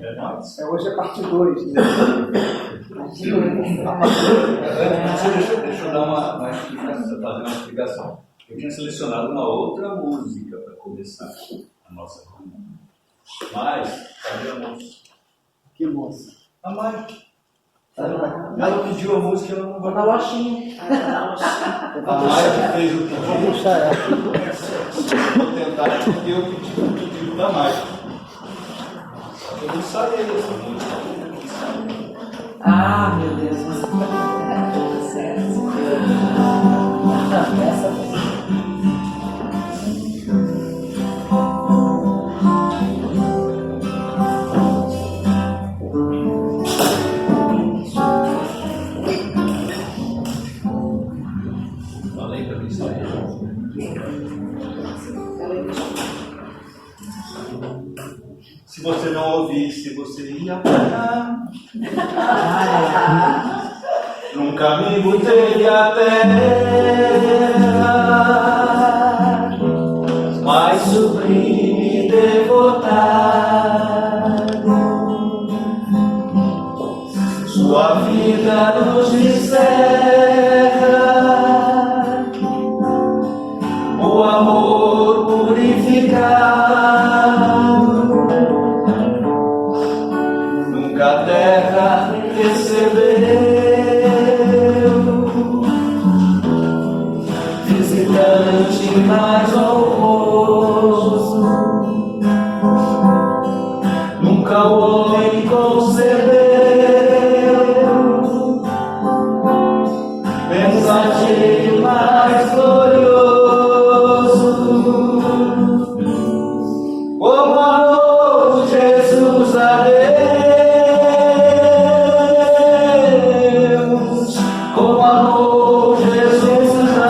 É nóis. Hoje é parte 2. Né? Deixa eu dar uma explicação, fazer uma explicação. Eu tinha selecionado uma outra música para começar a nossa reunião. Mas, cadê a moça? Que moça? A Mari. Ela pediu a música e eu não vou na lojinha. A Mari que fez o pedido. Vou puxar ela. Vou tentar porque eu pedi o pedido da Mari. Só que eu não sabia dessa música. Ah, meu Deus, mas como é que tá certo? Essa Falei para mim só se você não ouvisse, você ia parar. Num caminho teve a terra mais sublime e devotado. Sua vida nos encerra, o amor purificado. Nunca a terra recebeu visitante mais honroso. Nunca o homem concebeu mensageiro mais glorioso. Como amor de Jesus a Deus, como amor Jesus a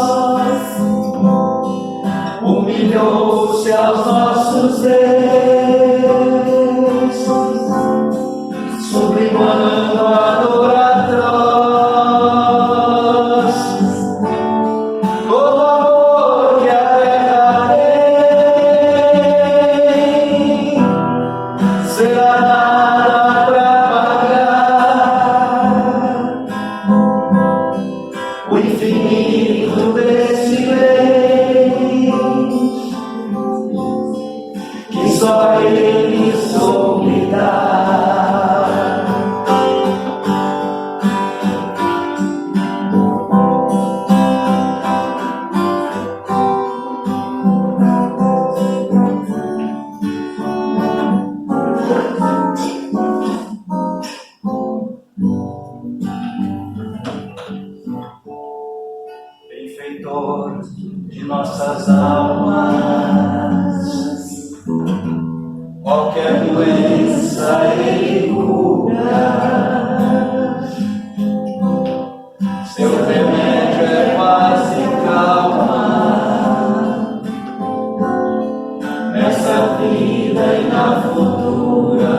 nós, humilhou-se aos nossos erros, sublimando a dor atroz. Todo amor que a terra tem será nada pra pagar o infinito desse bem que só Ele soube dar. Benfeitor de nossas almas, qualquer doença Ele cura, seu remédio é paz e calma, nessa vida e na futura.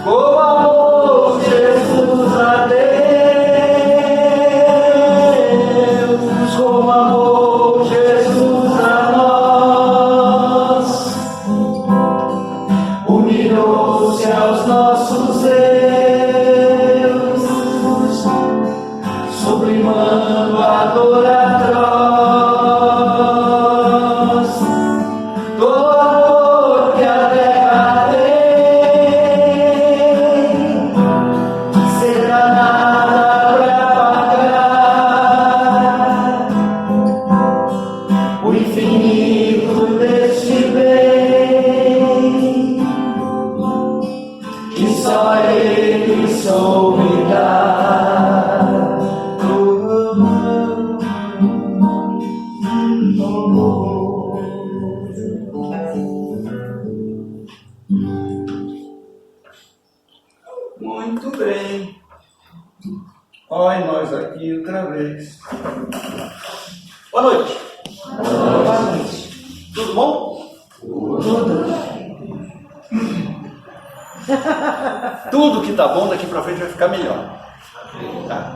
Com amor Jesus a Deus, com amor Jesus a nós, humilhou-se aos nossos erros, sublimando a dor atroz. Todo amor que a terra tem será nada pra pagar o infinito deste bem que só Ele soube dar. Muito bem. Olha nós aqui outra vez. Boa noite. Boa noite. Tudo bom? Tudo. Tudo que está bom daqui para frente vai ficar melhor. Tá?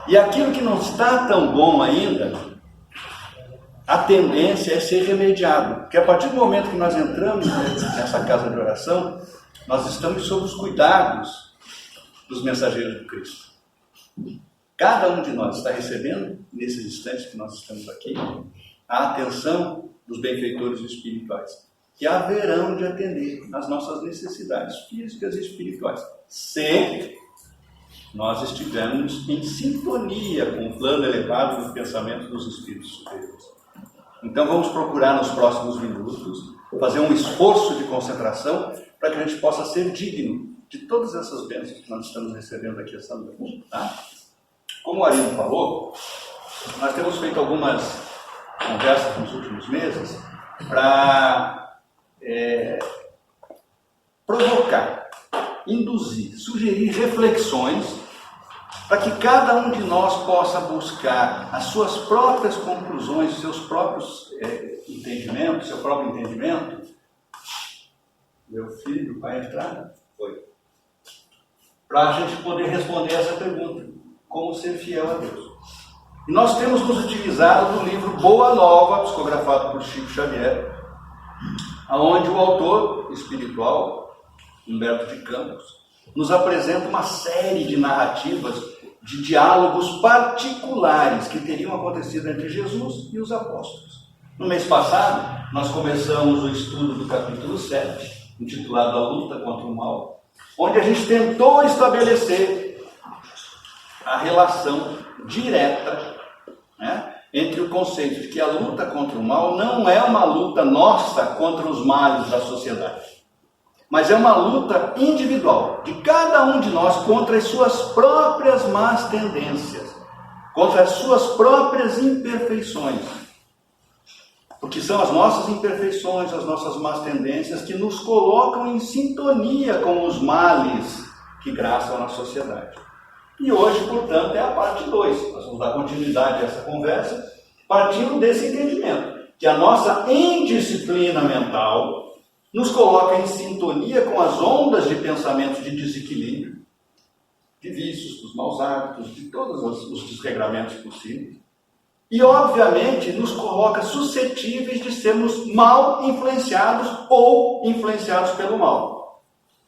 E aquilo que não está tão bom ainda, a tendência é ser remediado. Porque a partir do momento que nós entramos nessa casa de oração, nós estamos sob os cuidados dos mensageiros do Cristo. Cada um de nós está recebendo, nesses instantes que nós estamos aqui, a atenção dos benfeitores espirituais, que haverão de atender às nossas necessidades físicas e espirituais, se nós estivermos em sintonia com o plano elevado do pensamento dos espíritos superiores. Então vamos procurar nos próximos minutos fazer um esforço de concentração para que a gente possa ser digno de todas essas bênçãos que nós estamos recebendo aqui essa noite. Tá? Como o Arino falou, nós temos feito algumas conversas nos últimos meses para provocar, induzir, sugerir reflexões para que cada um de nós possa buscar as suas próprias conclusões, os seus próprios entendimentos, seu próprio entendimento. Meu filho vai entrar? Foi. Para a gente poder responder essa pergunta, como ser fiel a Deus. E nós temos nos utilizado do livro Boa Nova, psicografado por Chico Xavier, onde o autor espiritual, Humberto de Campos, nos apresenta uma série de narrativas, de diálogos particulares que teriam acontecido entre Jesus e os apóstolos. No mês passado, nós começamos o estudo do capítulo 7, intitulado A Luta contra o Mal, onde a gente tentou estabelecer a relação direta, né, entre o conceito de que a luta contra o mal não é uma luta nossa contra os males da sociedade, mas é uma luta individual, de cada um de nós contra as suas próprias más tendências, contra as suas próprias imperfeições. Porque são as nossas imperfeições, as nossas más tendências que nos colocam em sintonia com os males que graçam na sociedade. E hoje, portanto, é a parte 2. Nós vamos dar continuidade a essa conversa, partindo desse entendimento, que a nossa indisciplina mental nos coloca em sintonia com as ondas de pensamentos de desequilíbrio, de vícios, dos maus hábitos, de todos os desregramentos possíveis. E, obviamente, nos coloca suscetíveis de sermos mal influenciados ou influenciados pelo mal.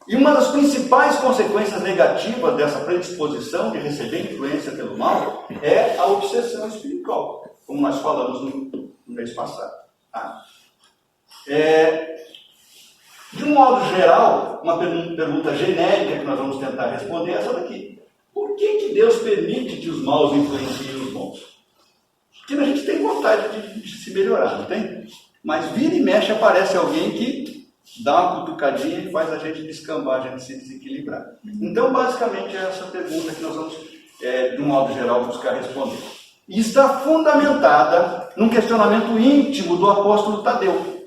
E uma das principais consequências negativas dessa predisposição de receber influência pelo mal é a obsessão espiritual, como nós falamos no mês passado. Tá? De um modo geral, uma pergunta genérica que nós vamos tentar responder é essa daqui. Por que Deus permite que os maus influenciem os bons? Porque a gente tem vontade de se melhorar, não tem? Mas vira e mexe aparece alguém que dá uma cutucadinha e faz a gente descambar, a gente se desequilibrar. Então, basicamente, é essa pergunta que nós vamos, de um modo geral, buscar responder. E está fundamentada num questionamento íntimo do apóstolo Tadeu,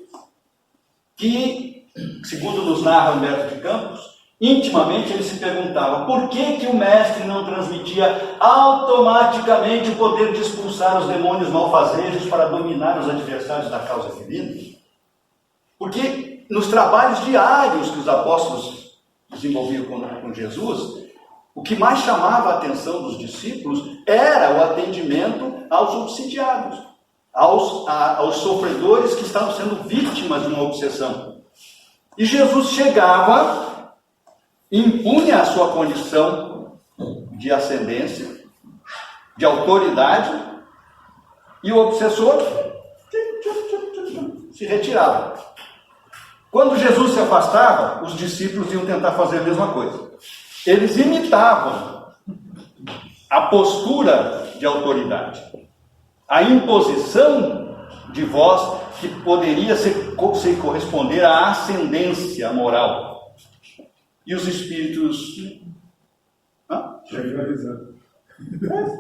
que, segundo nos narra Humberto de Campos, intimamente ele se perguntava por que o mestre não transmitia automaticamente o poder de expulsar os demônios malfazejos para dominar os adversários da causa divina? Porque nos trabalhos diários que os apóstolos desenvolviam com Jesus, o que mais chamava a atenção dos discípulos era o atendimento aos obsidiados, aos sofredores que estavam sendo vítimas de uma obsessão. E Jesus chegava, impunha a sua condição de ascendência, de autoridade, e o obsessor se retirava. Quando Jesus se afastava, os discípulos iam tentar fazer a mesma coisa. Eles imitavam a postura de autoridade, a imposição de voz que poderia se corresponder à ascendência moral. E os espíritos...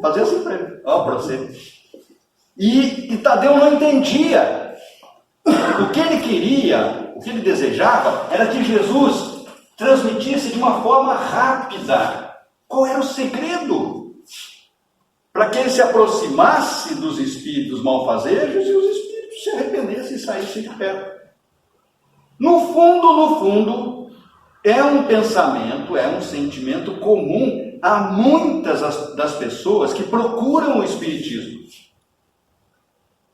Fazer assim para ele. Ó, para você. E Tadeu não entendia. O que ele queria, o que ele desejava, era que Jesus transmitisse de uma forma rápida. Qual era o segredo? Para que ele se aproximasse dos espíritos malfazejos e os espíritos se arrependessem e saíssem de perto. No fundo, é um pensamento, é um sentimento comum a muitas das pessoas que procuram o espiritismo.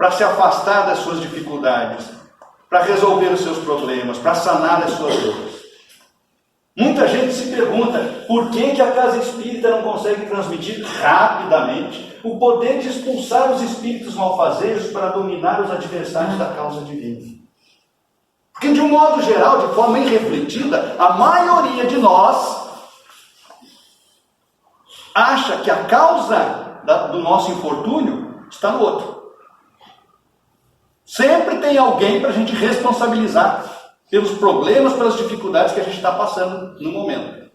para se afastar das suas dificuldades, para resolver os seus problemas, para sanar as suas dores. Muita gente se pergunta por que a casa espírita não consegue transmitir rapidamente o poder de expulsar os espíritos malfazejos para dominar os adversários da causa divina. Porque, de um modo geral, de forma irrefletida, a maioria de nós acha que a causa do nosso infortúnio está no outro. Sempre tem alguém para a gente responsabilizar pelos problemas, pelas dificuldades que a gente está passando no momento.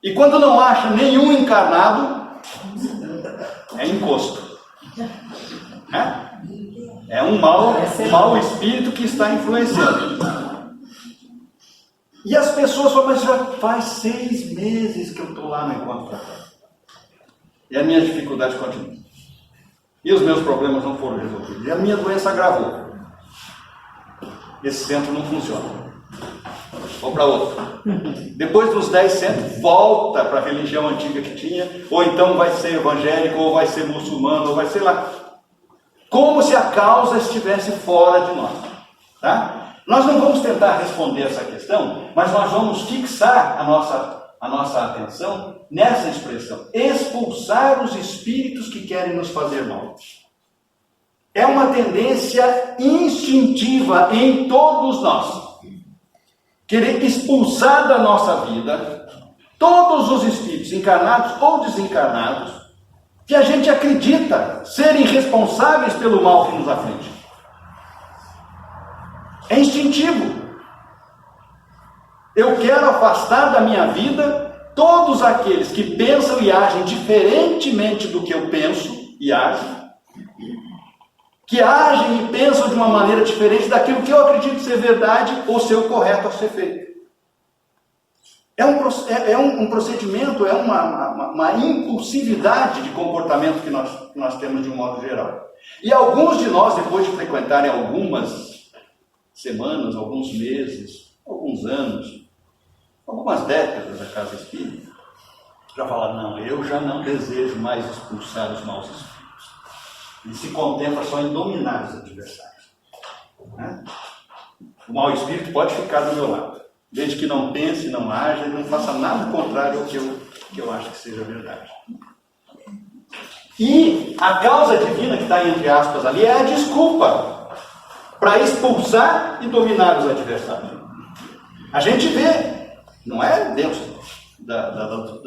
E quando não acha nenhum encarnado, é encosto. É um mau espírito que está influenciando. E as pessoas falam, mas já faz 6 meses que eu estou lá no encontro fraterno. E a minha dificuldade continua. E os meus problemas não foram resolvidos. E a minha doença agravou. Esse centro não funciona. Vou para outro. Depois dos 10 centros, volta para a religião antiga que tinha, ou então vai ser evangélico, ou vai ser muçulmano, ou vai ser lá. Como se a causa estivesse fora de nós. Tá? Nós não vamos tentar responder essa questão, mas nós vamos fixar a nossa atenção nessa expressão: expulsar os espíritos que querem nos fazer mal. É uma tendência instintiva em todos nós. Querer expulsar da nossa vida todos os espíritos, encarnados ou desencarnados, que a gente acredita serem responsáveis pelo mal que nos aflige. É instintivo. Eu quero afastar da minha vida todos aqueles que pensam e agem diferentemente do que eu penso e ajo, que agem e pensam de uma maneira diferente daquilo que eu acredito ser verdade ou ser o correto a ser feito. É um procedimento, é uma impulsividade de comportamento que nós temos de um modo geral. E alguns de nós, depois de frequentarem algumas semanas, alguns meses, alguns anos, algumas décadas a casa espírita, já falaram, não, eu já não desejo mais expulsar os maus espíritos. E se contempla só em dominar os adversários. Né? O mau espírito pode ficar do meu lado, desde que não pense, não haja e não faça nada contrário ao que eu acho que seja verdade. E a causa divina que está entre aspas ali é a desculpa para expulsar e dominar os adversários. A gente vê, não é dentro da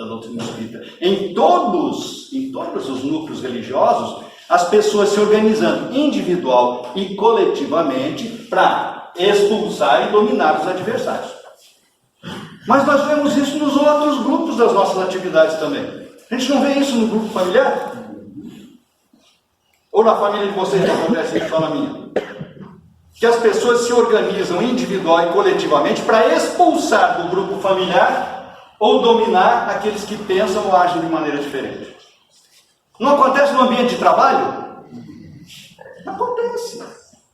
doutrina espírita, em todos os núcleos religiosos, as pessoas se organizando individual e coletivamente para expulsar e dominar os adversários. Mas nós vemos isso nos outros grupos das nossas atividades também. A gente não vê isso no grupo familiar? Ou na família de vocês não acontece isso, só na minha? Que as pessoas se organizam individual e coletivamente para expulsar do grupo familiar ou dominar aqueles que pensam ou agem de maneira diferente. Não acontece no ambiente de trabalho? Acontece.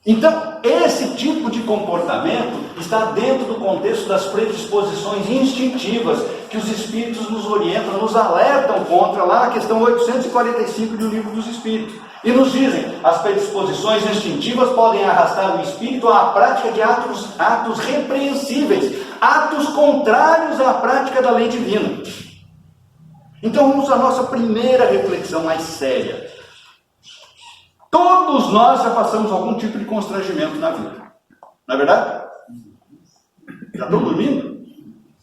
Então, esse tipo de comportamento está dentro do contexto das predisposições instintivas que os espíritos nos orientam, nos alertam contra, lá na questão 845 do Livro dos Espíritos. E nos dizem, as predisposições instintivas podem arrastar o espírito à prática de atos repreensíveis, atos contrários à prática da lei divina. Então vamos à nossa primeira reflexão mais séria. Todos nós já passamos algum tipo de constrangimento na vida. Não é verdade? Já estão dormindo?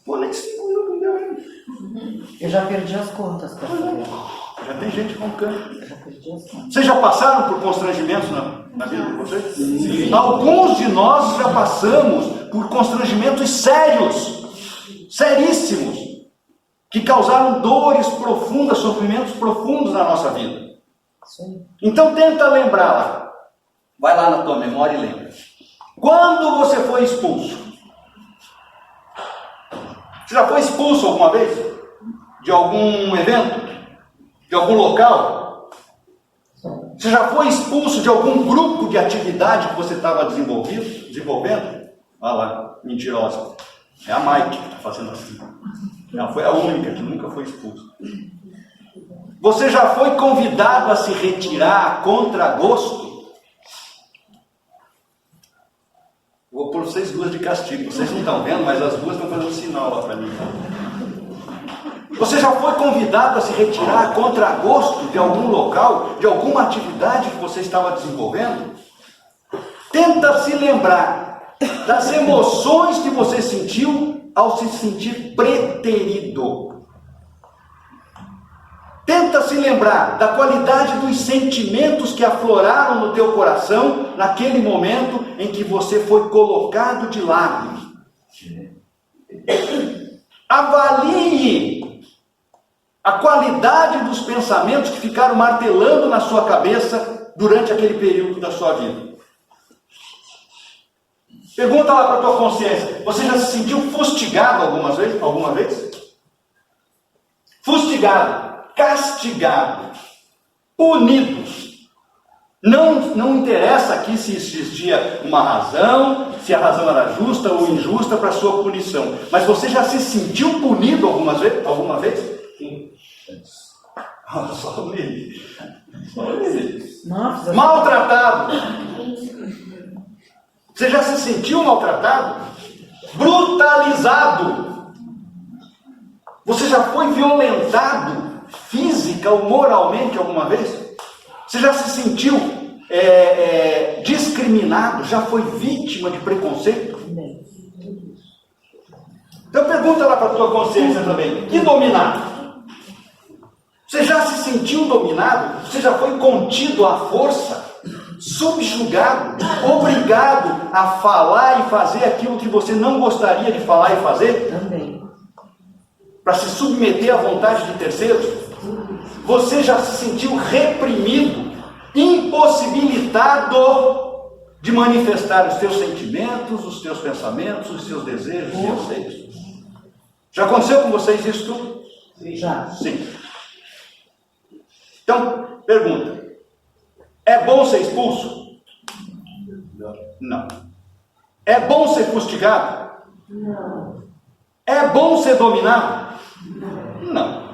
Pô, nem 5 minutos não deu ainda. Eu já perdi as contas, pastor. Já tem gente roncando. Eu já perdi as contas. Vocês já passaram por constrangimentos na vida de vocês? Sim. Alguns de nós já passamos por constrangimentos sérios, seríssimos, que causaram dores profundas, sofrimentos profundos na nossa vida. Sim. Então tenta lembrar lá. Vai lá na tua memória e lembra. Quando você foi expulso? Você já foi expulso alguma vez? De algum evento? De algum local? Você já foi expulso de algum grupo de atividade que você estava desenvolvendo? Olha lá, mentirosa. É a Mike que está fazendo assim. Ela foi a única que nunca foi expulsa. Você já foi convidado a se retirar a contragosto? Vou pôr vocês duas de castigo. Vocês não estão vendo, mas as duas estão fazendo sinal lá para mim. Você já foi convidado a se retirar a contragosto de algum local, de alguma atividade que você estava desenvolvendo? Tenta se lembrar das emoções que você sentiu ao se sentir preterido. Tenta se lembrar da qualidade dos sentimentos que afloraram no teu coração naquele momento em que você foi colocado de lado. Avalie a qualidade dos pensamentos que ficaram martelando na sua cabeça durante aquele período da sua vida. Pergunta lá para a tua consciência: você já se sentiu fustigado alguma vez? Fustigado, castigado, punido. Não interessa aqui se existia uma razão, se a razão era justa ou injusta para a sua punição. Mas você já se sentiu punido alguma vez? Sim. Só ele. Maltratado. Você já se sentiu maltratado? Brutalizado. Você já foi violentado física ou moralmente alguma vez? Você já se sentiu discriminado? Já foi vítima de preconceito? Então pergunta lá para a tua consciência também. E dominado? Você já se sentiu dominado? Você já foi contido à força? Subjugado? Obrigado a falar e fazer aquilo que você não gostaria de falar e fazer? Também. Para se submeter à vontade de terceiros? Você já se sentiu reprimido, impossibilitado de manifestar os teus sentimentos, os teus pensamentos, os seus desejos e anseios? Já aconteceu com vocês isso tudo? Já. Sim. Então, pergunta: é bom ser expulso? Não. É bom ser fustigado? Não. É bom ser dominado? Não.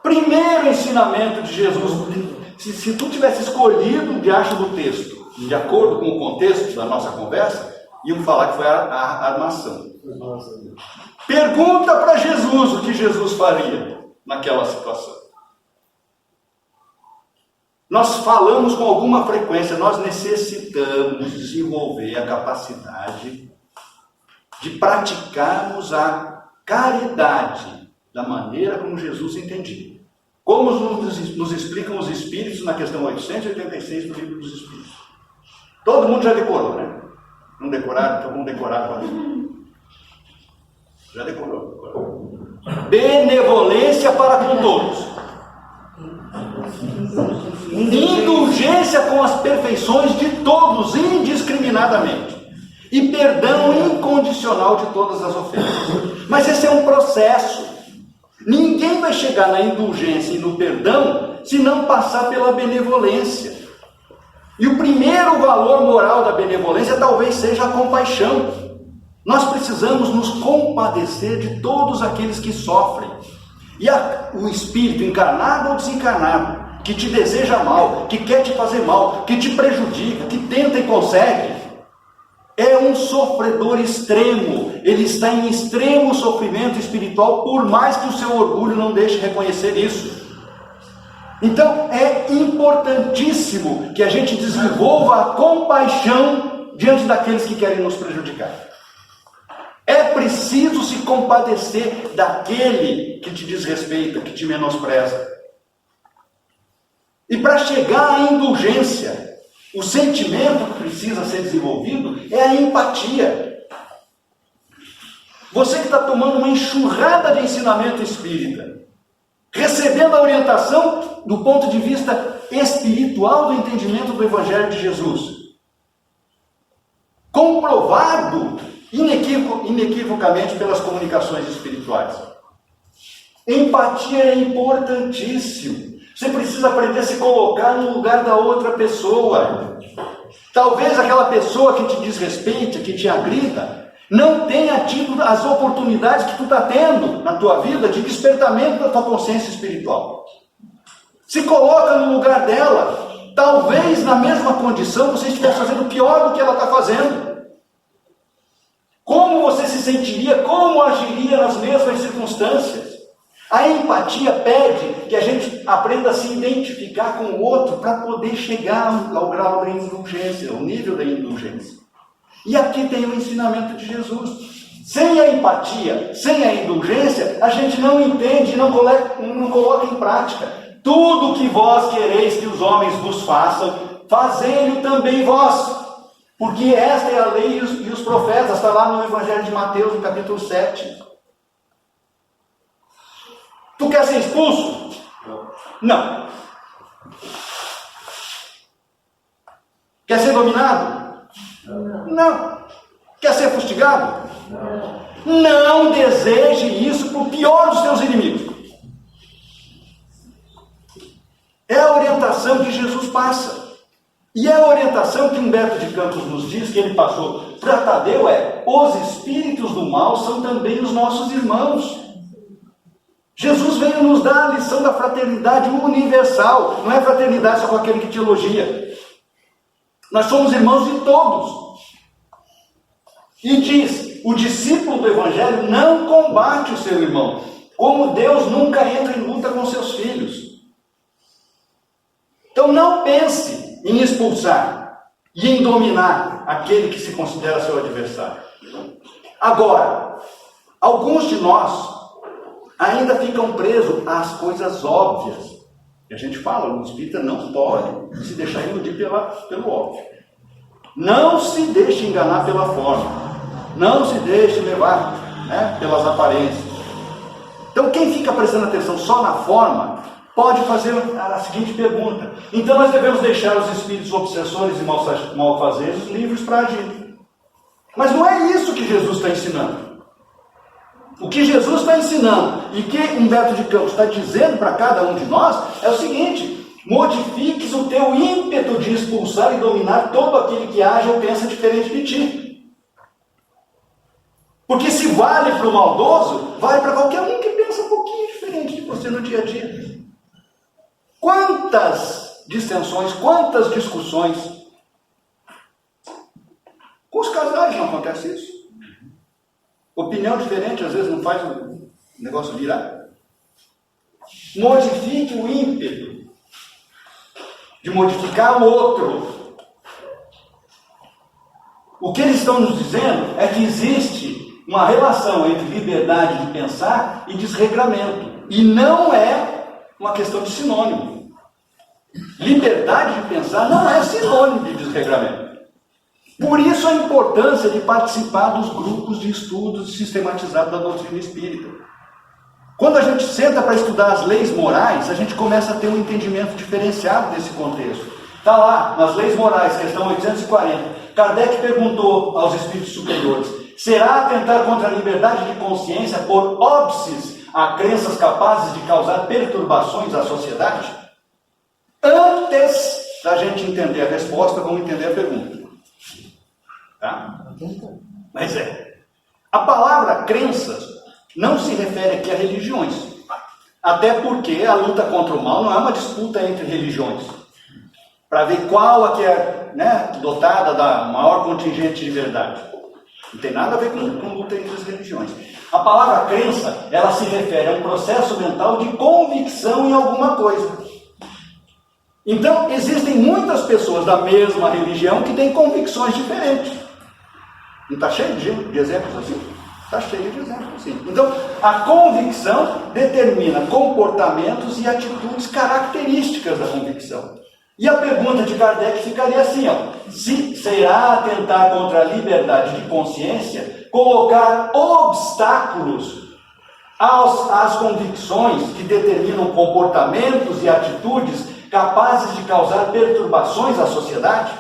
Primeiro ensinamento de Jesus, se tu tivesse escolhido debaixo do texto, de acordo com o contexto da nossa conversa, iam falar que foi a armação. Pergunta para Jesus o que Jesus faria naquela situação. Nós falamos com alguma frequência, nós necessitamos desenvolver a capacidade de praticarmos a caridade da maneira como Jesus entendia. Como nos explicam os Espíritos na questão 886 do Livro dos Espíritos. Todo mundo já decorou, né? Não decoraram? Então vamos decorar agora. Já decorou. Benevolência para com todos. Indulgência com as perfeições de todos, indiscriminadamente. E perdão incondicional de todas as ofensas. Mas esse é um processo. Ninguém vai chegar na indulgência e no perdão se não passar pela benevolência. E o primeiro valor moral da benevolência talvez seja a compaixão. Nós precisamos nos compadecer de todos aqueles que sofrem. E o espírito encarnado ou desencarnado, que te deseja mal, que quer te fazer mal, que te prejudica, que tenta e consegue, é um sofredor extremo. Ele está em extremo sofrimento espiritual, por mais que o seu orgulho não deixe reconhecer isso. Então é importantíssimo que a gente desenvolva a compaixão diante daqueles que querem nos prejudicar. É preciso se compadecer daquele que te desrespeita, que te menospreza. E para chegar à indulgência, o sentimento que precisa ser desenvolvido é a empatia. Você que está tomando uma enxurrada de ensinamento espírita, recebendo a orientação do ponto de vista espiritual do entendimento do Evangelho de Jesus, comprovado inequivocamente pelas comunicações espirituais. Empatia é importantíssimo. Você precisa aprender a se colocar no lugar da outra pessoa. Talvez aquela pessoa que te desrespeite, que te agrida, não tenha tido as oportunidades que tu está tendo na tua vida de despertamento da tua consciência espiritual. Se coloca no lugar dela. Talvez na mesma condição você estivesse fazendo pior do que ela está fazendo. sentiria, como agiria nas mesmas circunstâncias. A empatia pede que a gente aprenda a se identificar com o outro para poder chegar ao grau da indulgência, ao nível da indulgência. E aqui tem o ensinamento de Jesus. Sem a empatia, sem a indulgência, a gente não entende e não coloca em prática. Tudo que vós quereis que os homens vos façam, fazei-o também vós. Porque esta é a lei e os profetas, está lá no Evangelho de Mateus, no capítulo 7. Tu quer ser expulso? Não. Quer ser dominado? Não. Quer ser fustigado? Não deseje isso para o pior dos teus inimigos. É a orientação que Jesus passa. E a orientação que Humberto de Campos nos diz, que ele passou para Tadeu, é: os espíritos do mal são também os nossos irmãos. Jesus veio nos dar a lição da fraternidade universal. Não é fraternidade só com aquele que te elogia. Nós somos irmãos de todos. E diz: o discípulo do Evangelho não combate o seu irmão, como Deus nunca entra em luta com seus filhos. Então não pense em expulsar e em dominar aquele que se considera seu adversário. Agora, alguns de nós ainda ficam presos às coisas óbvias. E a gente fala, o espírita não pode se deixar iludir pelo óbvio. Não se deixe enganar pela forma. Não se deixe levar, pelas aparências. Então, quem fica prestando atenção só na forma, pode fazer a seguinte pergunta: então nós devemos deixar os espíritos obsessores e malfazejos livres para agir. Mas não é isso que Jesus está ensinando. O que Jesus está ensinando e que Humberto de Campos está dizendo para cada um de nós é o seguinte: modifiques o teu ímpeto de expulsar e dominar todo aquele que age ou pensa diferente de ti. Porque se vale para o maldoso, vale para qualquer um que pensa um pouquinho diferente de você no dia a dia. Quantas dissensões, quantas discussões. Com os casais não acontece isso? Opinião diferente às vezes não faz o negócio virar. Modifique o ímpeto de modificar o outro. O que eles estão nos dizendo é que existe uma relação entre liberdade de pensar e desregramento. E não é uma questão de sinônimo. Liberdade de pensar não é sinônimo de desregramento. Por isso a importância de participar dos grupos de estudos sistematizados da doutrina espírita. Quando a gente senta para estudar as leis morais, a gente começa a ter um entendimento diferenciado desse contexto. Está lá, nas leis morais, questão 840. Kardec perguntou aos espíritos superiores: será atentar contra a liberdade de consciência por óbices a crenças capazes de causar perturbações à sociedade? Antes da gente entender a resposta, vamos entender a pergunta. Tá? Mas a palavra crenças não se refere aqui a religiões. Até porque a luta contra o mal não é uma disputa entre religiões. Para ver qual é que é dotada da maior contingente de verdade. Não tem nada a ver com luta entre as religiões. A palavra crença, ela se refere a um processo mental de convicção em alguma coisa. Então, existem muitas pessoas da mesma religião que têm convicções diferentes. Não está cheio de exemplos assim? Está cheio de exemplos assim. Então, a convicção determina comportamentos e atitudes características da convicção. E a pergunta de Kardec ficaria assim, se será atentar contra a liberdade de consciência, colocar obstáculos às convicções que determinam comportamentos e atitudes capazes de causar perturbações à sociedade?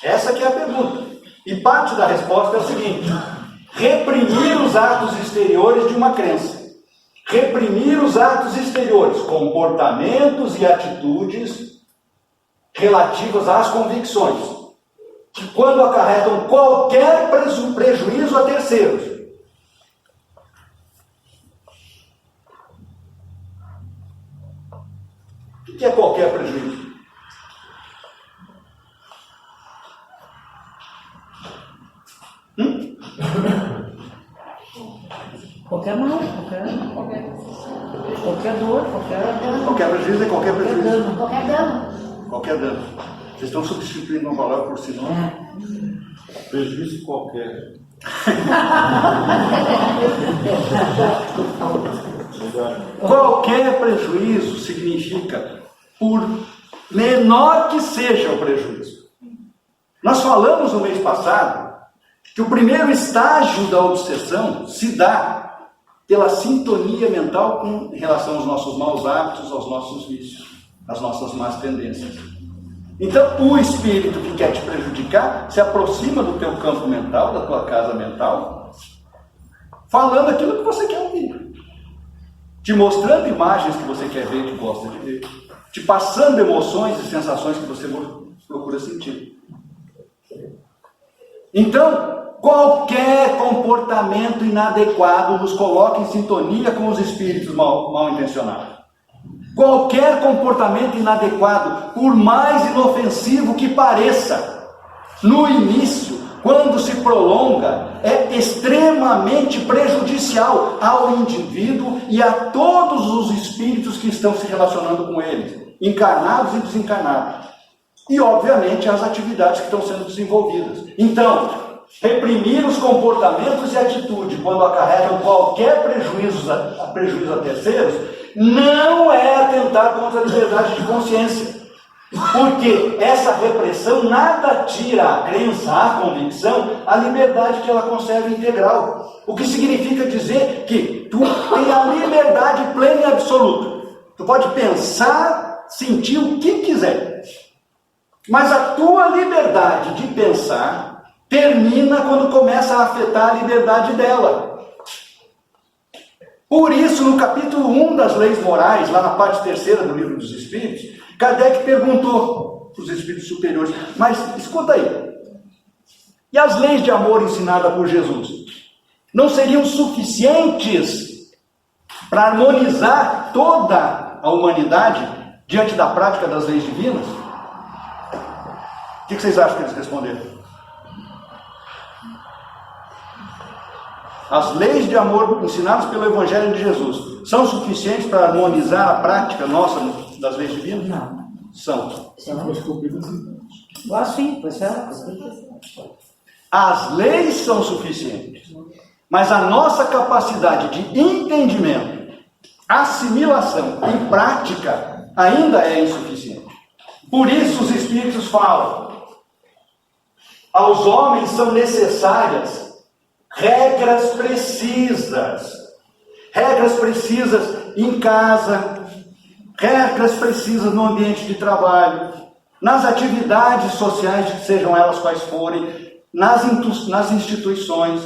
Essa que é a pergunta. E parte da resposta é o seguinte: reprimir os atos exteriores de uma crença. Reprimir os atos exteriores, comportamentos e atitudes relativas às convicções, que quando acarretam qualquer prejuízo a terceiros. O que é qualquer prejuízo? Qualquer mal, qualquer dor, Qualquer prejuízo é qualquer prejuízo. dano. Qualquer dano. Qualquer dano. Vocês estão substituindo uma palavra por sinônimo? Prejuízo qualquer. Qualquer prejuízo significa, por menor que seja o prejuízo. Nós falamos no mês passado que o primeiro estágio da obsessão se dá pela sintonia mental com relação aos nossos maus hábitos, aos nossos vícios, às nossas más tendências. Então, o espírito que quer te prejudicar se aproxima do teu campo mental, da tua casa mental, falando aquilo que você quer ouvir, te mostrando imagens que você quer ver, que gosta de ver, te passando emoções e sensações que você procura sentir. Então, qualquer comportamento inadequado nos coloca em sintonia com os espíritos mal intencionados. Qualquer comportamento inadequado, por mais inofensivo que pareça, no início, quando se prolonga, é extremamente prejudicial ao indivíduo e a todos os espíritos que estão se relacionando com eles, encarnados e desencarnados. E, obviamente, as atividades que estão sendo desenvolvidas. Então, reprimir os comportamentos e atitude quando acarretam qualquer prejuízo a terceiros não é atentar contra a liberdade de consciência. Porque essa repressão nada tira à crença, à convicção, a liberdade que ela conserva integral. O que significa dizer que tu tem a liberdade plena e absoluta. Tu pode pensar, sentir o que quiser. Mas a tua liberdade de pensar termina quando começa a afetar a liberdade dela. Por isso, no capítulo 1 das leis morais, lá na parte 3ª do Livro dos Espíritos, Kardec perguntou para os espíritos superiores, mas escuta aí, e as leis de amor ensinadas por Jesus não seriam suficientes para harmonizar toda a humanidade diante da prática das leis divinas? O que vocês acham que eles responderam? As leis de amor ensinadas pelo Evangelho de Jesus são suficientes para harmonizar a prática nossa das leis divinas? Não. São. Assim, pois é. As leis são suficientes, mas a nossa capacidade de entendimento, assimilação e prática ainda é insuficiente. Por isso os Espíritos falam, aos homens são necessárias regras precisas em casa, regras precisas no ambiente de trabalho, nas atividades sociais, sejam elas quais forem, nas instituições,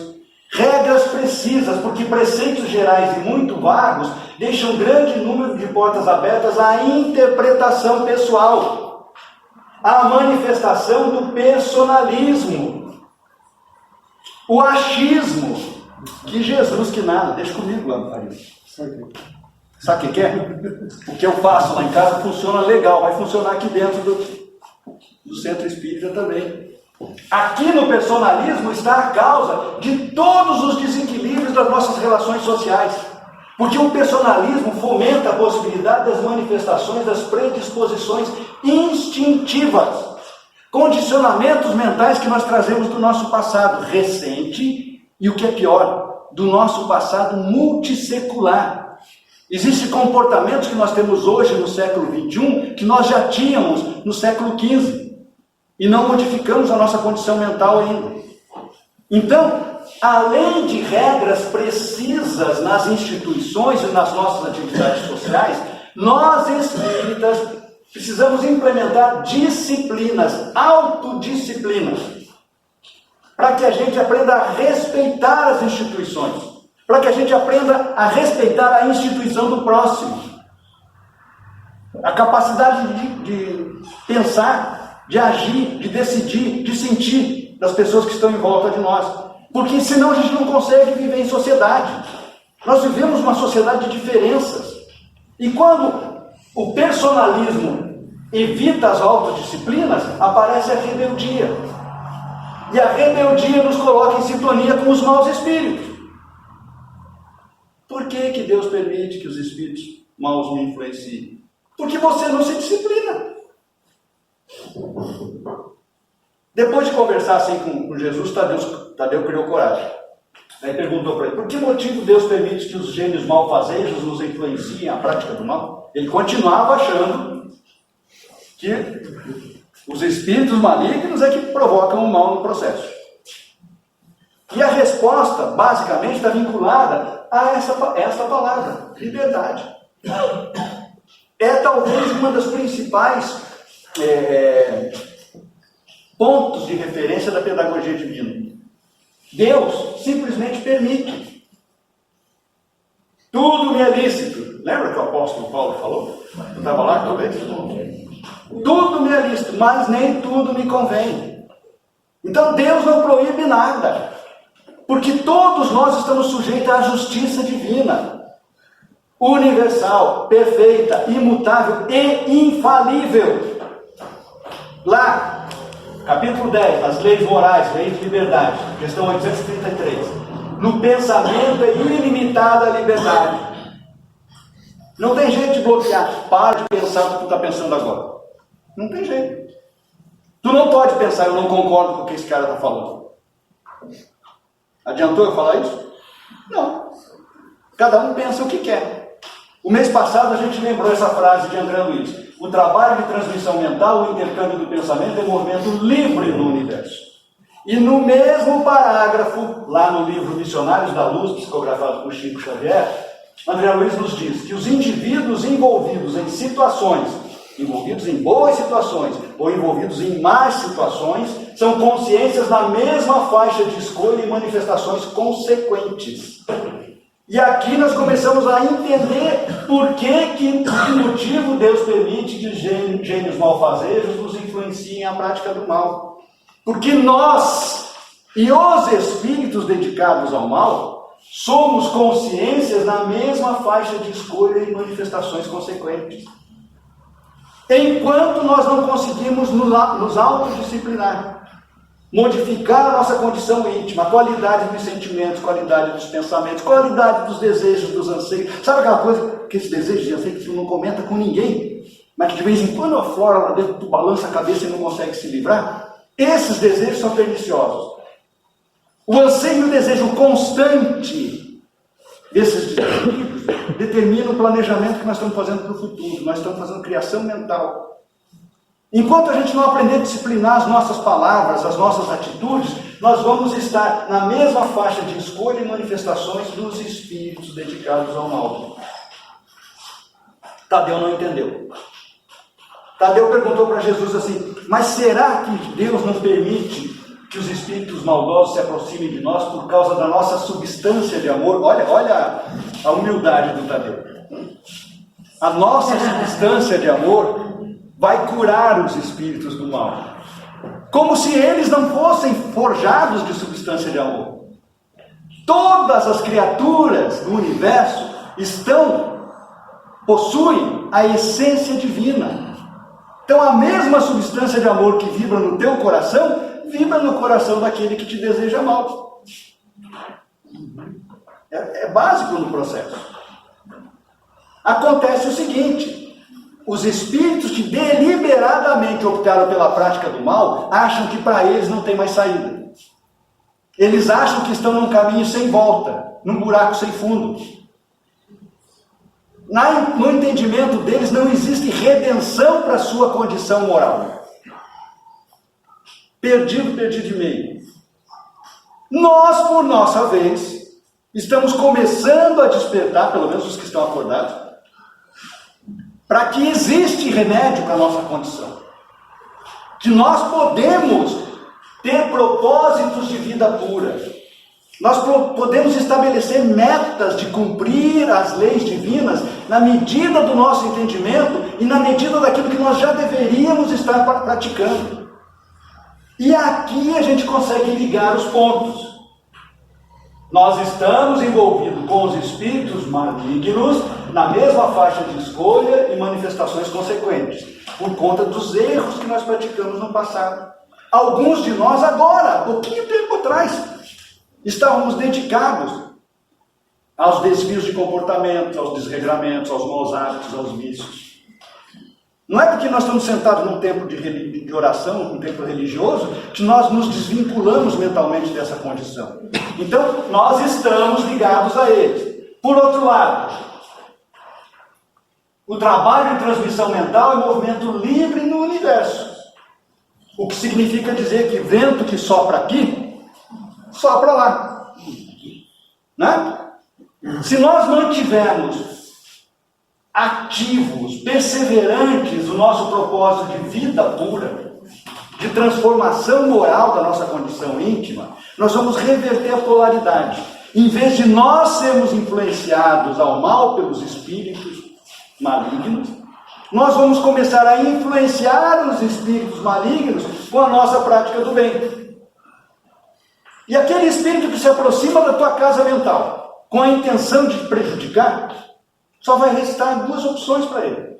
regras precisas, porque preceitos gerais e muito vagos deixam um grande número de portas abertas à interpretação pessoal, à manifestação do personalismo, o achismo, que Jesus que nada, deixa comigo lá, Maria. Sabe o que é? O que eu faço lá em casa funciona legal, vai funcionar aqui dentro do centro espírita também. Aqui no personalismo está a causa de todos os desequilíbrios das nossas relações sociais. Porque o personalismo fomenta a possibilidade das manifestações das predisposições instintivas, condicionamentos mentais que nós trazemos do nosso passado recente e, o que é pior, do nosso passado multissecular. Existem comportamentos que nós temos hoje no século XXI que nós já tínhamos no século XV e não modificamos a nossa condição mental ainda. Então, além de regras precisas nas instituições e nas nossas atividades sociais, nós espíritas precisamos implementar disciplinas, autodisciplinas, para que a gente aprenda a respeitar as instituições, para que a gente aprenda a respeitar a instituição do próximo, a capacidade de pensar, de agir, de decidir, de sentir das pessoas que estão em volta de nós, porque senão a gente não consegue viver em sociedade. Nós vivemos uma sociedade de diferenças, e quando o personalismo evita as autodisciplinas, aparece a rebeldia. E a rebeldia nos coloca em sintonia com os maus espíritos. Por que Deus permite que os espíritos maus me influenciem? Porque você não se disciplina. Depois de conversar assim com Jesus, Tadeu criou coragem. Aí perguntou para ele, por que motivo Deus permite que os gênios malfazejos nos influenciem a prática do mal? Ele continuava achando que os espíritos malignos é que provocam o mal no processo. E a resposta, basicamente, está vinculada a essa palavra, liberdade. É talvez uma das principais pontos de referência da pedagogia divina. Deus simplesmente permite. Tudo me é lícito. Lembra que o apóstolo Paulo falou? Eu estava lá, talvez? Tudo me é lícito, mas nem tudo me convém. Então Deus não proíbe nada. Porque todos nós estamos sujeitos à justiça divina. Universal, perfeita, imutável e infalível. Lá, capítulo 10, as leis morais, leis de liberdade, questão 833. No pensamento é ilimitada a liberdade. Não tem jeito de bloquear. Para de pensar o que tu está pensando agora. Não tem jeito. Tu não pode pensar, eu não concordo com o que esse cara está falando. Adiantou eu falar isso? Não. Cada um pensa o que quer. O mês passado a gente lembrou essa frase de André Luiz. O trabalho de transmissão mental, o intercâmbio do pensamento é movimento livre no universo. E no mesmo parágrafo, lá no livro Missionários da Luz, psicografado por Chico Xavier, André Luiz nos diz que os indivíduos envolvidos em situações, envolvidos em boas situações ou envolvidos em más situações, são consciências na mesma faixa de escolha e manifestações consequentes. E aqui nós começamos a entender por que motivo Deus permite que os gênios malfazejos nos influenciem a prática do mal. Porque nós e os espíritos dedicados ao mal somos consciências na mesma faixa de escolha e manifestações consequentes. Enquanto nós não conseguimos nos autodisciplinar, modificar a nossa condição íntima, a qualidade dos sentimentos, qualidade dos pensamentos, qualidade dos desejos, dos anseios. Sabe aquela coisa que esses desejos e anseios que tu não comenta com ninguém, mas que de vez em quando aflora lá dentro, tu balança a cabeça e não consegue se livrar? Esses desejos são perniciosos. O anseio e o desejo constante desses desejos determina o planejamento que nós estamos fazendo para o futuro. Nós estamos fazendo criação mental. Enquanto a gente não aprender a disciplinar as nossas palavras, as nossas atitudes, nós vamos estar na mesma faixa de escolha e manifestações dos espíritos dedicados ao mal. Tadeu não entendeu. Tadeu perguntou para Jesus assim, mas será que Deus não permite que os espíritos maldosos se aproximem de nós por causa da nossa substância de amor? Olha a humildade do Tadeu. A nossa substância de amor vai curar os espíritos do mal. Como se eles não fossem forjados de substância de amor. Todas as criaturas do universo possuem a essência divina. Então a mesma substância de amor que vibra no teu coração, vibra no coração daquele que te deseja mal. É básico no processo. Acontece o seguinte, os espíritos que deliberadamente optaram pela prática do mal, acham que para eles não tem mais saída. Eles acham que estão num caminho sem volta, num buraco sem fundo. No entendimento deles não existe redenção para a sua condição moral. Perdido de meio. Nós, por nossa vez, estamos começando a despertar, pelo menos os que estão acordados, para que existe remédio para a nossa condição. Que nós podemos ter propósitos de vida pura. Nós podemos estabelecer metas de cumprir as leis divinas na medida do nosso entendimento e na medida daquilo que nós já deveríamos estar praticando. E aqui a gente consegue ligar os pontos. Nós estamos envolvidos com os espíritos malignos na mesma faixa de escolha e manifestações consequentes, por conta dos erros que nós praticamos no passado. Alguns de nós agora, pouquinho tempo atrás, estávamos dedicados aos desvios de comportamento, aos desregramentos, aos maus hábitos, aos vícios. Não é porque nós estamos sentados num tempo de oração, num tempo religioso, que nós nos desvinculamos mentalmente dessa condição. Então, nós estamos ligados a eles. Por outro lado, o trabalho de transmissão mental é movimento livre no universo. O que significa dizer que vento que sopra aqui, sopra lá. Né? Se nós mantivermos ativos, perseverantes o nosso propósito de vida pura, de transformação moral da nossa condição íntima, nós vamos reverter a polaridade. Em vez de nós sermos influenciados ao mal pelos espíritos malignos, nós vamos começar a influenciar os espíritos malignos com a nossa prática do bem. E aquele espírito que se aproxima da tua casa mental com a intenção de te prejudicar, só vai restar duas opções para ele.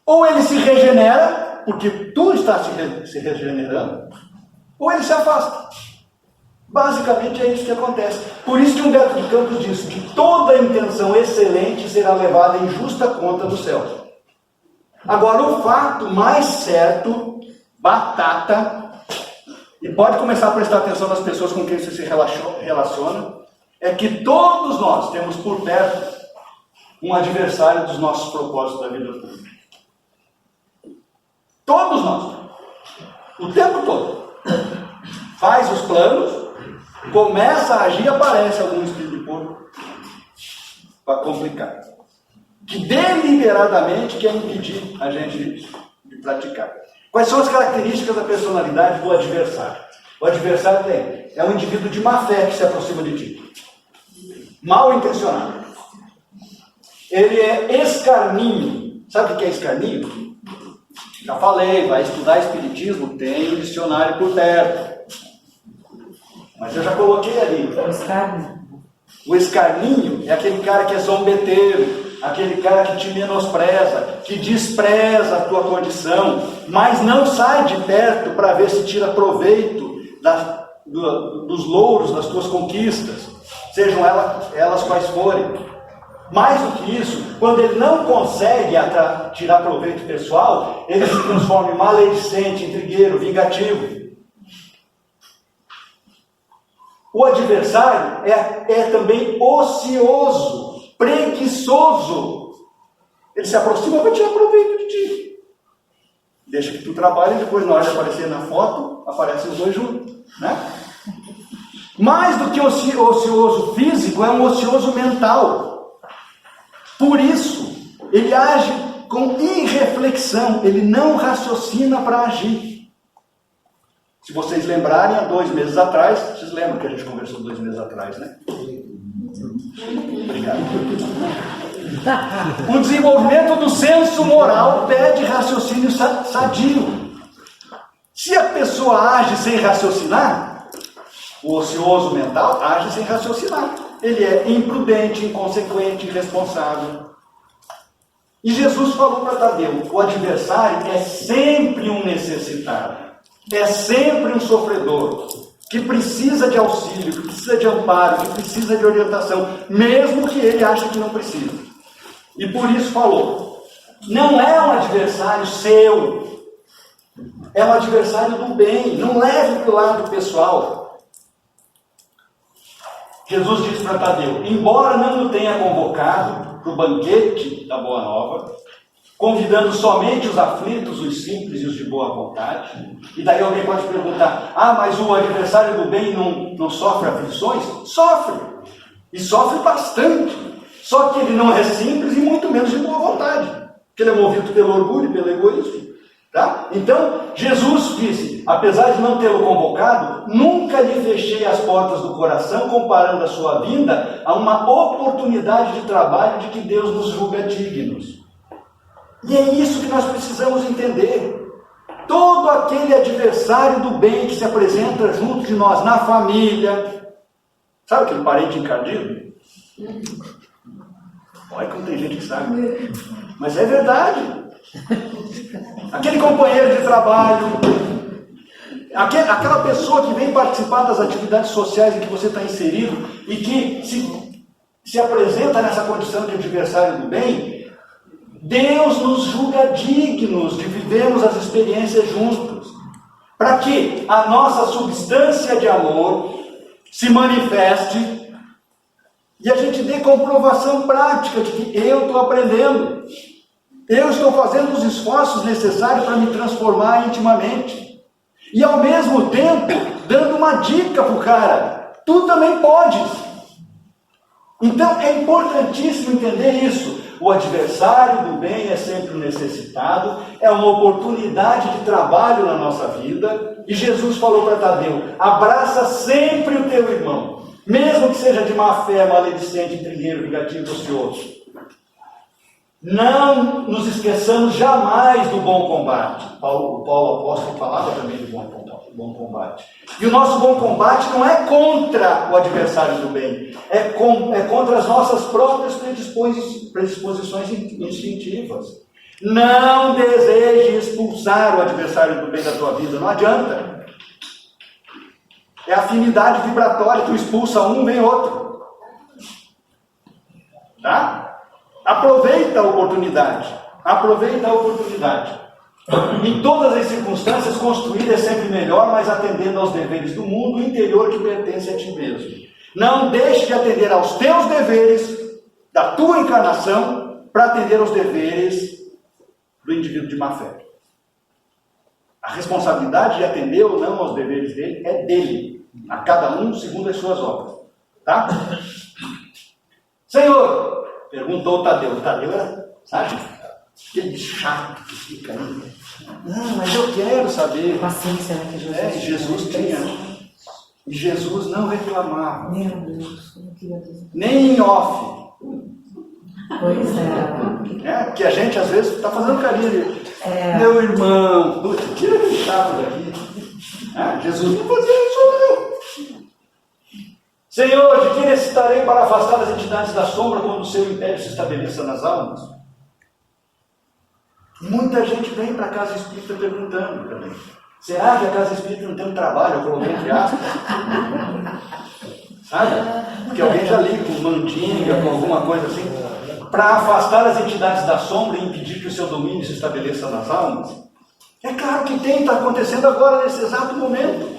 Ou ele se regenera, porque tu estás se regenerando, ou ele se afasta. Basicamente é isso que acontece. Por isso que Humberto de Campos diz que toda intenção excelente será levada em justa conta do céu. Agora, o fato mais certo, batata, e pode começar a prestar atenção nas pessoas com quem você se relaciona, é que todos nós temos por perto um adversário dos nossos propósitos da vida pública. Todos nós. O tempo todo. Faz os planos, começa a agir, aparece algum espírito de porco para complicar. Que deliberadamente quer impedir a gente de praticar. Quais são as características da personalidade do adversário? O adversário é um indivíduo de má fé que se aproxima de ti. Mal intencionado. Ele é escarninho. Sabe o que é escarninho? Já falei, vai estudar espiritismo, tem um dicionário por perto. Mas eu já coloquei ali. O escarninho é aquele cara que é zombeteiro, aquele cara que te menospreza, que despreza a tua condição, mas não sai de perto para ver se tira proveito dos louros, das tuas conquistas, sejam elas quais forem. Mais do que isso, quando ele não consegue tirar proveito pessoal, ele se transforma em maledicente, intrigueiro, vingativo. O adversário é também ocioso, preguiçoso. Ele se aproxima para tirar proveito de ti. Deixa que tu trabalhe e depois, na hora de aparecer na foto, aparecem os dois juntos. Né? Mais do que ocioso físico, é um ocioso mental. Por isso, ele age com irreflexão, ele não raciocina para agir. Se vocês lembrarem, há 2 meses atrás, vocês lembram que a gente conversou 2 meses atrás, né? Obrigado. O desenvolvimento do senso moral pede raciocínio sadio. Se a pessoa age sem raciocinar, o ocioso mental age sem raciocinar. Ele é imprudente, inconsequente, irresponsável. E Jesus falou para Tadeu, o adversário é sempre um necessitado, é sempre um sofredor, que precisa de auxílio, que precisa de amparo, que precisa de orientação, mesmo que ele ache que não precisa. E por isso falou, não é um adversário seu, é um adversário do bem, não leve para o lado pessoal. Jesus disse para Tadeu, embora não o tenha convocado para o banquete da Boa Nova, convidando somente os aflitos, os simples e os de boa vontade, e daí alguém pode perguntar, mas o adversário do bem não sofre aflições? Sofre, e sofre bastante, só que ele não é simples e muito menos de boa vontade, porque ele é movido pelo orgulho e pelo egoísmo. Tá? Então, Jesus disse, apesar de não tê-lo convocado, nunca lhe fechei as portas do coração, comparando a sua vinda a uma oportunidade de trabalho de que Deus nos julga dignos. E é isso que nós precisamos entender. Todo aquele adversário do bem que se apresenta junto de nós, na família, sabe aquele parente encardido? Olha como tem gente que sabe. Mas é verdade. Aquele companheiro de trabalho, aquela pessoa que vem participar das atividades sociais em que você está inserido e que se apresenta nessa condição de adversário do bem, Deus nos julga dignos de vivermos as experiências juntos, para que a nossa substância de amor se manifeste e a gente dê comprovação prática de que eu estou aprendendo, eu estou fazendo os esforços necessários para me transformar intimamente, e ao mesmo tempo dando uma dica para o cara: tu também podes. Então é importantíssimo entender isso. O adversário do bem é sempre o necessitado, é uma oportunidade de trabalho na nossa vida, e Jesus falou para Tadeu: abraça sempre o teu irmão, mesmo que seja de má fé, maledicente, intrigueiro, vingativo, ocioso. Não nos esqueçamos jamais do bom combate. O Paulo apóstolo falava também do bom combate. E o nosso bom combate não é contra o adversário do bem, é contra as nossas próprias predisposições instintivas. Não deseje expulsar o adversário do bem da tua vida, não adianta. É afinidade vibratória, tu expulsa um, vem outro. Tá? Aproveita a oportunidade. Aproveita a oportunidade. Em todas as circunstâncias, construir é sempre melhor, mas atendendo aos deveres do mundo interior que pertence a ti mesmo. Não deixe de atender aos teus deveres da tua encarnação para atender aos deveres do indivíduo de má fé. A responsabilidade de atender ou não aos deveres dele é dele, a cada um segundo as suas obras. Tá? Senhor, perguntou o Tadeu. O Tadeu era, sabe, aquele chato que fica aí. Não, mas eu quero saber. Paciência, né, que Jesus Jesus tinha. E Jesus não reclamava. Meu Deus, eu queria dizer. Nem em off. Pois é. Que a gente às vezes está fazendo carinho de meu irmão, tira aquele chato daqui. Jesus não fazia isso, não. Senhor, de quem necessitarei para afastar as entidades da sombra quando o seu império se estabeleça nas almas? Muita gente vem para a casa espírita perguntando também. Será que a casa espírita não tem um trabalho? Eu coloquei entre aspas. Sabe? Porque alguém já liga com mandinga, com alguma coisa assim, para afastar as entidades da sombra e impedir que o seu domínio se estabeleça nas almas? É claro que tem, está acontecendo agora, nesse exato momento.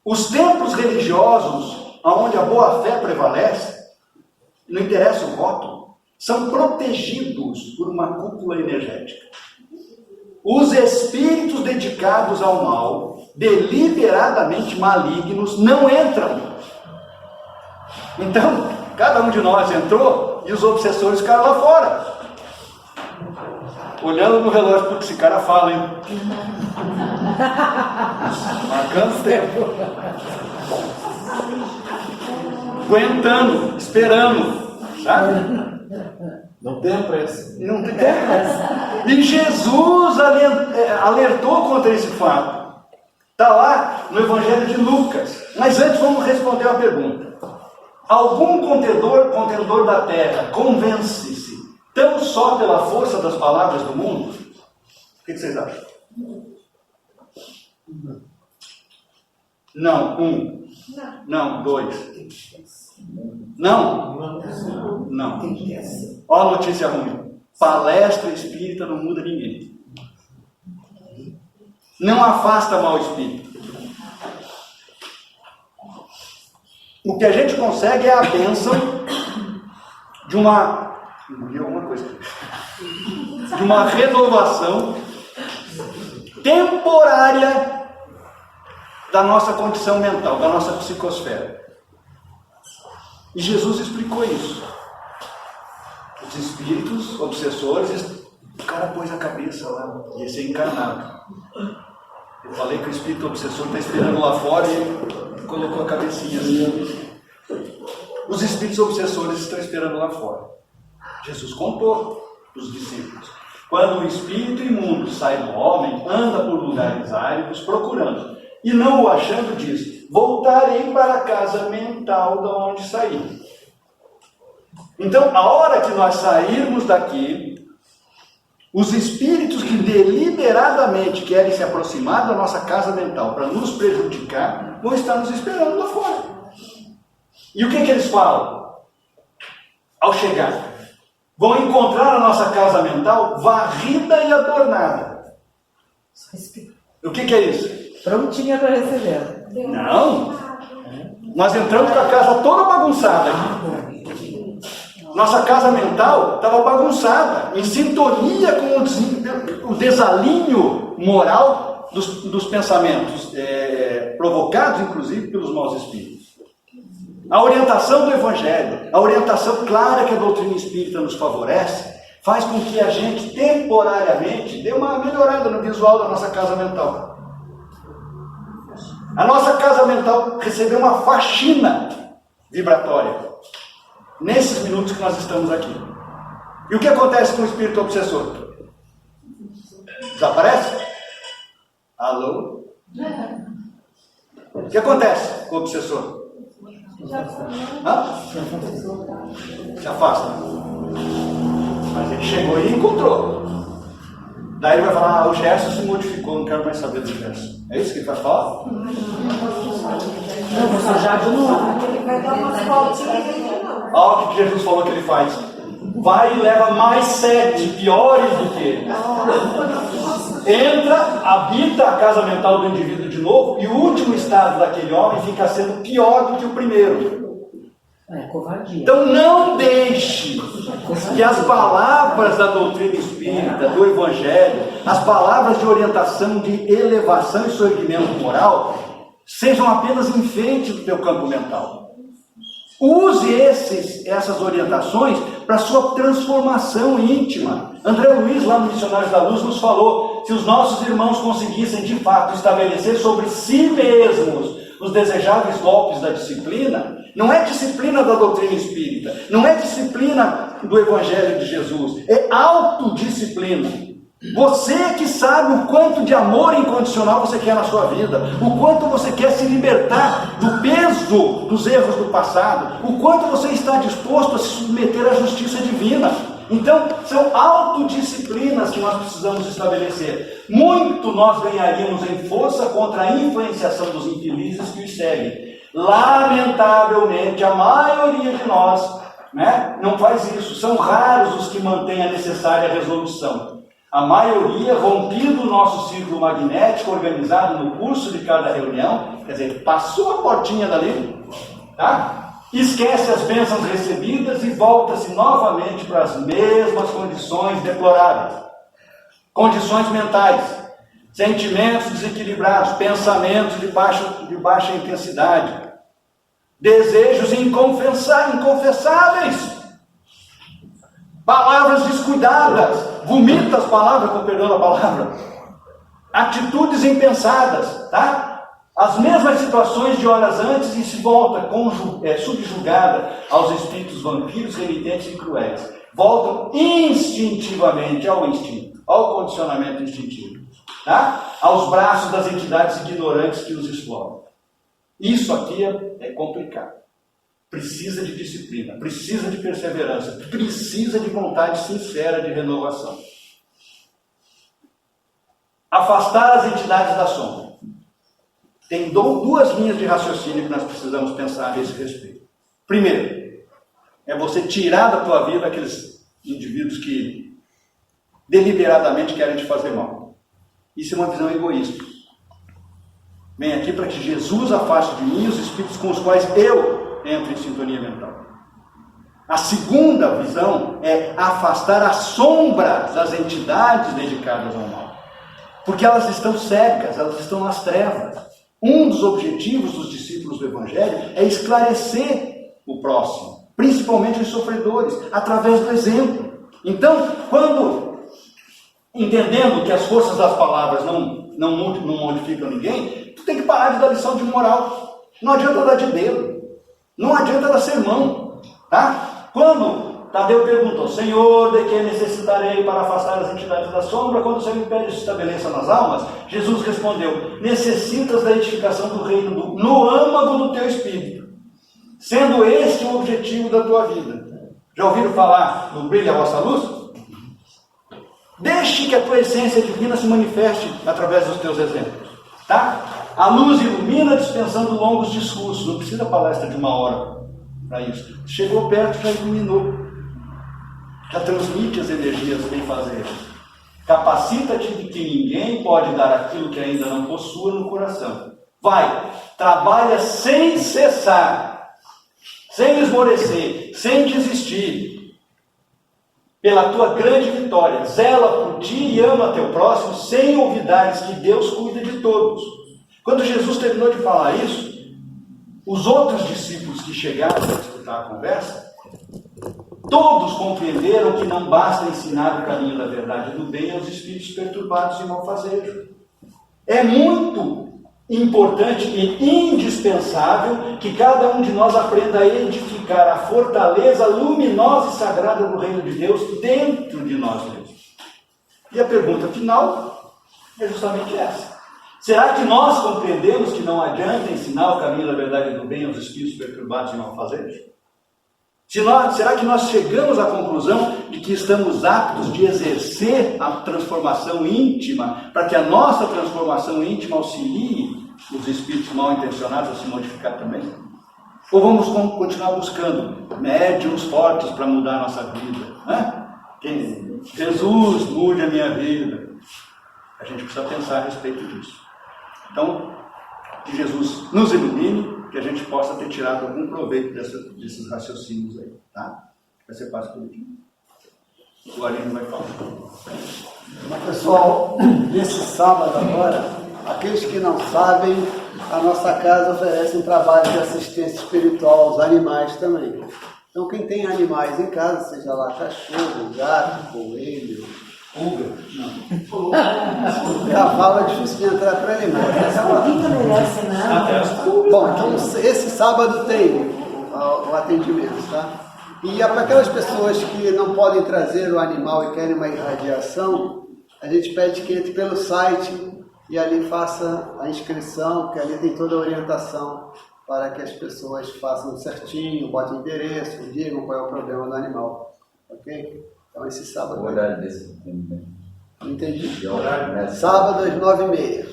Os templos religiosos, onde a boa-fé prevalece, não interessa o voto, são protegidos por uma cúpula energética. Os espíritos dedicados ao mal, deliberadamente malignos, não entram. Então, cada um de nós entrou e os obsessores ficaram lá fora. Olhando no relógio, porque esse cara fala, hein? Marcando o tempo. Aguentando, esperando, sabe? Não tem pressa. Não tem pressa. E Jesus alertou contra esse fato. Está lá no Evangelho de Lucas. Mas antes vamos responder uma pergunta. Algum contendor da terra convence-se tão só pela força das palavras do mundo? O que vocês acham? Não. Não. 2. Não. Olha a notícia ruim. Palestra espírita não muda ninguém. Não afasta mal espírito. O que a gente consegue é a bênção de uma renovação temporária da nossa condição mental, da nossa psicosfera. E Jesus explicou isso. Os espíritos obsessores, o cara pôs a cabeça lá, ia ser encarnado. Eu falei que o espírito obsessor está esperando lá fora e ele colocou a cabecinha assim. Os espíritos obsessores estão esperando lá fora. Jesus contou dos discípulos. Quando o espírito imundo sai do homem, anda por lugares áridos procurando. E não o achando, diz: voltarei para a casa mental da onde saí. Então, a hora que nós sairmos daqui, os espíritos que deliberadamente querem se aproximar da nossa casa mental para nos prejudicar, vão estar nos esperando lá fora. E o que eles falam? Ao chegar, vão encontrar a nossa casa mental varrida e adornada. O que é isso? Prontinha para receber. Não. Nós entramos com a casa toda bagunçada aqui. Nossa casa mental estava bagunçada, em sintonia com o desalinho moral dos pensamentos, provocados inclusive pelos maus espíritos. A orientação do Evangelho, a orientação clara que a doutrina espírita nos favorece, faz com que a gente temporariamente dê uma melhorada no visual da nossa casa mental. A nossa casa mental recebeu uma faxina vibratória nesses minutos que nós estamos aqui. E o que acontece com o espírito obsessor? Desaparece? Alô? O que acontece com o obsessor? Se afasta. Mas ele chegou e encontrou. Daí ele vai falar, o Gerson se modificou, não quero mais saber do Gerson. É isso que ele vai falar? Não, você já de novo. Ele vai dar umas voltinhas de novo. Olha o que Jesus falou que ele faz. Vai e leva mais 7 piores do que ele. Entra, habita a casa mental do indivíduo de novo, e o último estado daquele homem fica sendo pior do que o primeiro. É covardia. Então não deixe que as palavras da doutrina espírita, do Evangelho, as palavras de orientação, de elevação e soerguimento moral, sejam apenas enfeite do teu campo mental. Use essas orientações para a sua transformação íntima. André Luiz, lá no Missionários da Luz, nos falou: se os nossos irmãos conseguissem de fato estabelecer sobre si mesmos os desejáveis golpes da disciplina, não é disciplina da doutrina espírita, não é disciplina do Evangelho de Jesus, é autodisciplina. Você que sabe o quanto de amor incondicional você quer na sua vida, o quanto você quer se libertar do peso dos erros do passado, o quanto você está disposto a se submeter à justiça divina. Então, são autodisciplinas que nós precisamos estabelecer. Muito nós ganharíamos em força contra a influenciação dos infelizes que os seguem. Lamentavelmente, a maioria de nós, não faz isso. São raros os que mantêm a necessária resolução. A maioria, rompido o nosso círculo magnético, organizado no curso de cada reunião, quer dizer, passou a portinha dali, tá? Esquece as bênçãos recebidas e volta-se novamente para as mesmas condições deploráveis. Condições mentais, sentimentos desequilibrados, pensamentos de baixa intensidade, desejos inconfessáveis, palavras descuidadas, vomita as palavras, com perdão da palavra, atitudes impensadas, tá? As mesmas situações de horas antes e se volta subjugada aos espíritos vampiros, remitentes e cruéis. Voltam instintivamente ao instinto, ao condicionamento instintivo, tá? Aos braços das entidades ignorantes que nos exploram. Isso aqui é complicado. Precisa de disciplina, precisa de perseverança, precisa de vontade sincera de renovação. Afastar as entidades da sombra. Tem duas linhas de raciocínio que nós precisamos pensar a esse respeito. Primeiro, é você tirar da tua vida aqueles indivíduos que deliberadamente querem te fazer mal. Isso é uma visão egoísta. Vem aqui para que Jesus afaste de mim os espíritos com os quais eu entro em sintonia mental. A segunda visão é afastar a sombra das entidades dedicadas ao mal. Porque elas estão cegas, elas estão nas trevas. Um dos objetivos dos discípulos do Evangelho é esclarecer o próximo, principalmente os sofredores, através do exemplo. Então, entendendo que as forças das palavras não modificam ninguém, tu tem que parar de dar lição de moral. Não adianta dar de dedo, não adianta dar sermão, tá? Quando Tadeu perguntou: Senhor, de que necessitarei para afastar as entidades da sombra? Quando o Senhor me pede que se estabeleça nas almas, Jesus respondeu: necessitas da edificação do reino no âmago do teu espírito, sendo este o objetivo da tua vida. Já ouviram falar no Brilha a Vossa Luz? Deixe que a tua essência divina se manifeste através dos teus exemplos, tá? A luz ilumina dispensando longos discursos, não precisa palestra de 1 hora. para isso. Chegou perto, já iluminou. Já transmite as energias benfazejas. Capacita-te de que ninguém pode dar aquilo que ainda não possua no coração. Vai, trabalha sem cessar, sem esmorecer, sem desistir, pela tua grande vitória. Zela por ti e ama teu próximo, sem olvidares que Deus cuida de todos. Quando Jesus terminou de falar isso, os outros discípulos que chegaram para escutar a conversa, todos compreenderam que não basta ensinar o caminho da verdade e do bem aos espíritos perturbados e malfazejos. É muito importante e indispensável que cada um de nós aprenda a edificar a fortaleza luminosa e sagrada do reino de Deus dentro de nós mesmos. E a pergunta final é justamente essa. Será que nós compreendemos que não adianta ensinar o caminho da verdade e do bem aos espíritos perturbados e malfazejos? Será que nós chegamos à conclusão de que estamos aptos de exercer a transformação íntima, para que a nossa transformação íntima auxilie os espíritos mal intencionados a se modificar também? Ou vamos continuar buscando médiuns fortes para mudar a nossa vida? Jesus, mude a minha vida. A gente precisa pensar a respeito disso. Então, que Jesus nos ilumine, que a gente possa ter tirado algum proveito desses raciocínios aí, tá? Vai ser fácil por aqui. O Aline vai falar. Mas, pessoal, nesse sábado agora, aqueles que não sabem, a nossa casa oferece um trabalho de assistência espiritual aos animais também. Então, quem tem animais em casa, seja lá cachorro, gato, coelho, Pulga? Não. cavalo, é difícil de entrar para ele mesmo. Pulguinha merece, não. Bom, então esse sábado tem o atendimento, tá? E para aquelas pessoas que não podem trazer o animal e querem uma irradiação, a gente pede que entre pelo site e ali faça a inscrição, que ali tem toda a orientação para que as pessoas façam certinho, botem endereço, digam qual é o problema do animal, ok? Então esse sábado... O horário desse Não entendi. horário, Sábado às 9h30.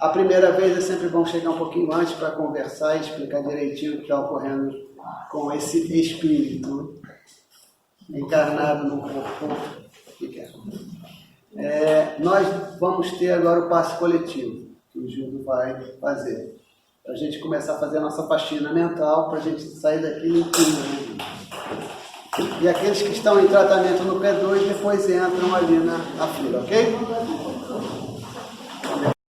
A primeira vez é sempre bom chegar um pouquinho antes para conversar e explicar direitinho o que está ocorrendo com esse espírito encarnado no corpo pequeno. Nós vamos ter agora o passe coletivo, que o Gildo vai fazer, para a gente começar a fazer a nossa faxina mental, para a gente sair daqui limpinho, né? E aqueles que estão em tratamento no P2 depois entram ali na fila, ok?